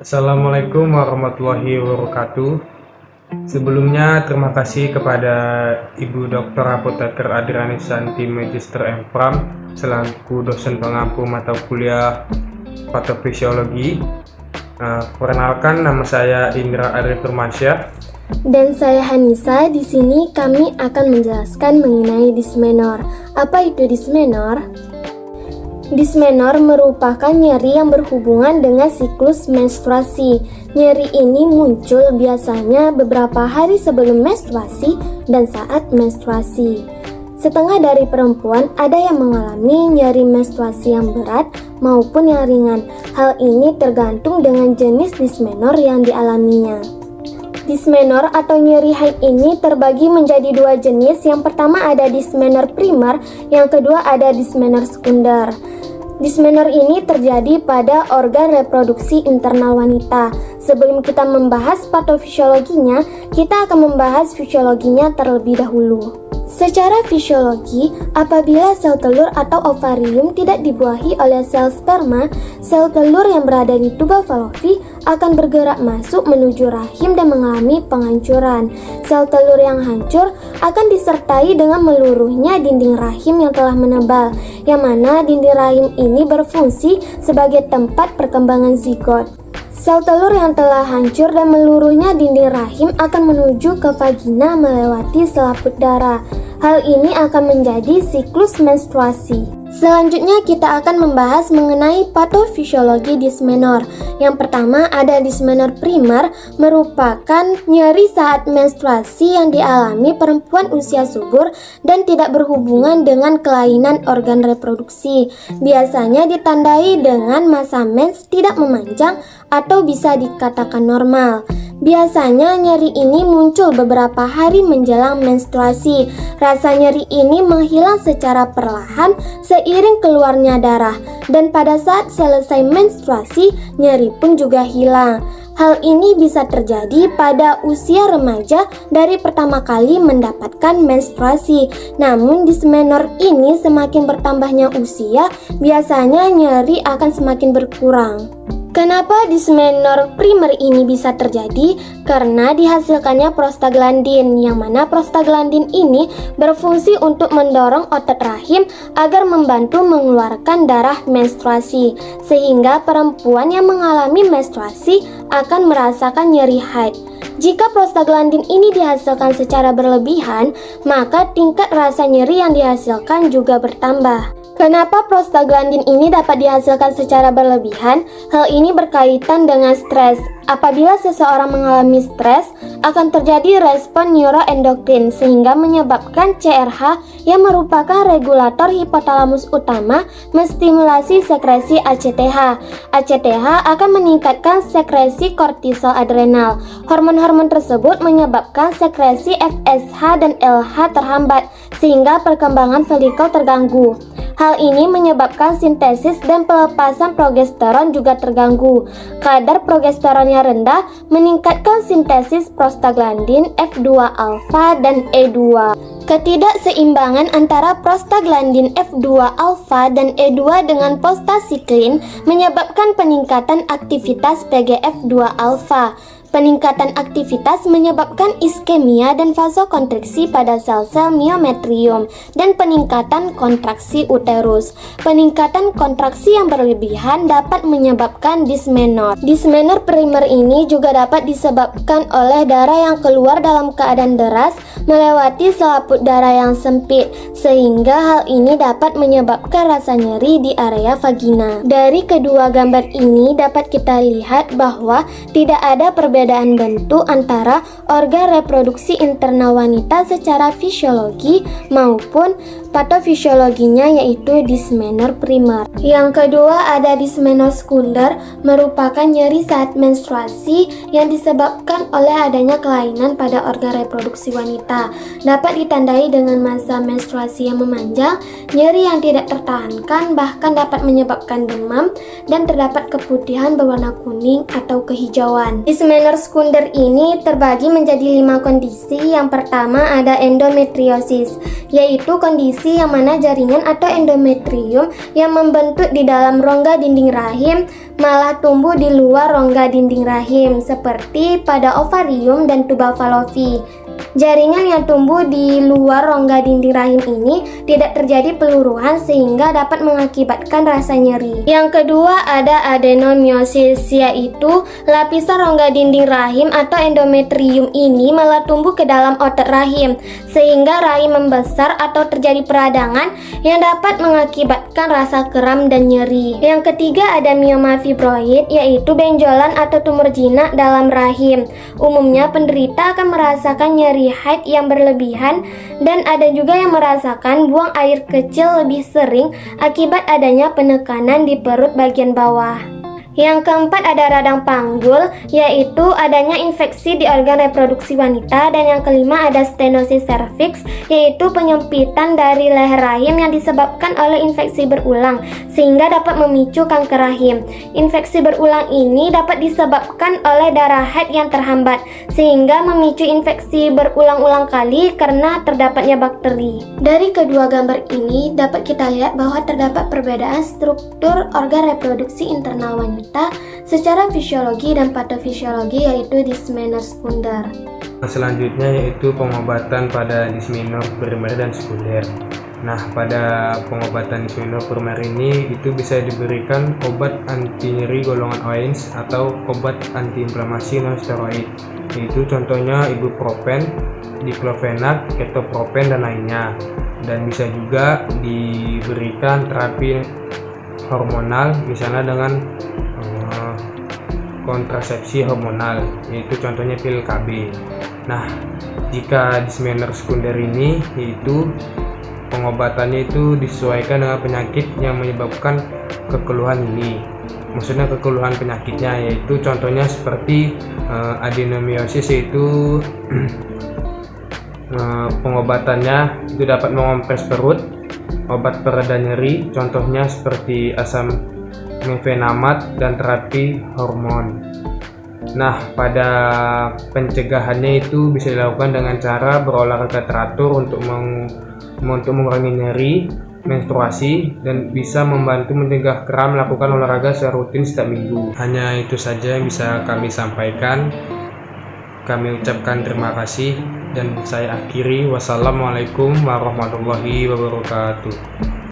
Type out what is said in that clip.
Assalamualaikum warahmatullahi wabarakatuh. Sebelumnya terima kasih kepada Ibu Dr. Apoteker Adriani Santi Magister Empram selaku dosen pengampu mata kuliah patofisiologi. Perkenalkan, nama saya Indra Arif Firmansyah. Dan saya Hanisa. Di sini kami akan menjelaskan mengenai dysmenor. Apa itu dysmenor? Dysmenor merupakan nyeri yang berhubungan dengan siklus menstruasi. Nyeri ini muncul biasanya beberapa hari sebelum menstruasi dan saat menstruasi. Setengah dari perempuan ada yang mengalami nyeri menstruasi yang berat maupun yang ringan. Hal ini tergantung dengan jenis dysmenor yang dialaminya. Dysmenor atau nyeri haid ini terbagi menjadi dua jenis. Yang pertama ada dysmenor primer, yang kedua ada dysmenor sekunder. Dysmenor ini terjadi pada organ reproduksi internal wanita. Sebelum kita membahas patofisiologinya, kita akan membahas fisiologinya terlebih dahulu. Secara fisiologi, apabila sel telur atau ovarium tidak dibuahi oleh sel sperma, sel telur yang berada di tuba falopi akan bergerak masuk menuju rahim dan mengalami penghancuran. Sel telur yang hancur akan disertai dengan meluruhnya dinding rahim yang telah menebal, yang mana dinding rahim ini berfungsi sebagai tempat perkembangan zigot. Sel telur yang telah hancur dan meluruhnya dinding rahim akan menuju ke vagina melewati selaput darah. Hal ini akan menjadi siklus menstruasi. Selanjutnya kita akan membahas mengenai patofisiologi dysmenor. Yang pertama ada dysmenor primer, merupakan nyeri saat menstruasi yang dialami perempuan usia subur dan tidak berhubungan dengan kelainan organ reproduksi. Biasanya ditandai dengan masa mens tidak memanjang atau bisa dikatakan normal. Biasanya nyeri ini muncul beberapa hari menjelang menstruasi. Rasa nyeri ini menghilang secara perlahan seiring keluarnya darah, dan pada saat selesai menstruasi, nyeri pun juga hilang. Hal ini bisa terjadi pada usia remaja dari pertama kali mendapatkan menstruasi. Namun dysmenor ini semakin bertambahnya usia, biasanya nyeri akan semakin berkurang. Kenapa dysmenor primer ini bisa terjadi? Karena dihasilkannya prostaglandin, yang mana prostaglandin ini berfungsi untuk mendorong otot rahim agar membantu mengeluarkan darah menstruasi, sehingga perempuan yang mengalami menstruasi akan merasakan nyeri haid. Jika prostaglandin ini dihasilkan secara berlebihan, maka tingkat rasa nyeri yang dihasilkan juga bertambah. Kenapa prostaglandin ini dapat dihasilkan secara berlebihan? Hal ini berkaitan dengan stres. Apabila seseorang mengalami stres, akan terjadi respon neuroendokrin sehingga menyebabkan CRH yang merupakan regulator hipotalamus utama menstimulasi sekresi ACTH. ACTH akan meningkatkan sekresi kortisol adrenal. Hormon-hormon tersebut menyebabkan sekresi FSH dan LH terhambat sehingga perkembangan folikel terganggu. Hal ini menyebabkan sintesis dan pelepasan progesteron juga terganggu. Kadar progesteronnya rendah meningkatkan sintesis prostaglandin F2 alfa dan E2. Ketidakseimbangan antara prostaglandin F2 alfa dan E2 dengan prostasiklin menyebabkan peningkatan aktivitas PGF2 alfa. Peningkatan aktivitas menyebabkan iskemia dan vasokonstriksi pada sel-sel miometrium dan peningkatan kontraksi uterus. Peningkatan kontraksi yang berlebihan dapat menyebabkan dysmenor. Dysmenor primer ini juga dapat disebabkan oleh darah yang keluar dalam keadaan deras melewati selaput darah yang sempit, sehingga hal ini dapat menyebabkan rasa nyeri di area vagina. Dari kedua gambar ini dapat kita lihat bahwa tidak ada perbedaan bentuk antara organ reproduksi internal wanita secara fisiologi maupun patofisiologinya, yaitu dysmenor primer. Yang kedua ada dysmenor sekunder, merupakan nyeri saat menstruasi yang disebabkan oleh adanya kelainan pada organ reproduksi wanita. Dapat ditandai dengan masa menstruasi yang memanjang, nyeri yang tidak tertahankan, bahkan dapat menyebabkan demam dan terdapat keputihan berwarna kuning atau kehijauan. Dysmenor sekunder ini terbagi menjadi 5 kondisi. Yang pertama ada endometriosis, yaitu kondisi kondisi yang mana jaringan atau endometrium yang membentuk di dalam rongga dinding rahim malah tumbuh di luar rongga dinding rahim seperti pada ovarium dan tuba falopi. Jaringan yang tumbuh di luar rongga dinding rahim ini tidak terjadi peluruhan sehingga dapat mengakibatkan rasa nyeri. Yang kedua ada adenomyosis, yaitu lapisan rongga dinding rahim atau endometrium ini malah tumbuh ke dalam otot rahim sehingga rahim membesar atau terjadi peradangan yang dapat mengakibatkan rasa kram dan nyeri. Yang ketiga ada mioma fibroid, yaitu benjolan atau tumor jinak dalam rahim. Umumnya penderita akan merasakan nyeri haid yang berlebihan dan ada juga yang merasakan buang air kecil lebih sering akibat adanya penekanan di perut bagian bawah. Yang keempat ada radang panggul, yaitu adanya infeksi di organ reproduksi wanita. Dan yang kelima ada stenosis cervix, yaitu penyempitan dari leher rahim yang disebabkan oleh infeksi berulang sehingga dapat memicu kanker rahim. Infeksi berulang ini dapat disebabkan oleh darah haid yang terhambat sehingga memicu infeksi berulang-ulang kali karena terdapatnya bakteri. Dari kedua gambar ini dapat kita lihat bahwa terdapat perbedaan struktur organ reproduksi internal wanita secara fisiologi dan patofisiologi, yaitu dysmenorrhea sekunder. Selanjutnya yaitu pengobatan pada dysmenorrhea primer dan sekunder. Nah, pada pengobatan dysmenorrhea primer ini itu bisa diberikan obat anti nyeri golongan orange atau obat antiinflamasi non steroid, yaitu contohnya ibuprofen, diclofenac, ketoprofen dan lainnya. Dan bisa juga diberikan terapi hormonal misalnya dengan kontrasepsi hormonal, yaitu contohnya pil KB. Nah, jika dysmenorrhea sekunder ini yaitu pengobatannya itu disesuaikan dengan penyakit yang menyebabkan kekeluhan ini. Maksudnya kekeluhan penyakitnya, yaitu contohnya seperti adenomyosis, yaitu pengobatannya itu dapat mengompres perut, obat pereda nyeri, contohnya seperti asam mefenamat dan terapi hormon. Nah, pada pencegahannya itu bisa dilakukan dengan cara berolahraga teratur untuk mengurangi nyeri, menstruasi, dan bisa membantu mencegah kram. Melakukan olahraga secara rutin setiap minggu. Hanya itu saja yang bisa kami sampaikan. Kami ucapkan terima kasih dan saya akhiri. Wassalamualaikum warahmatullahi wabarakatuh.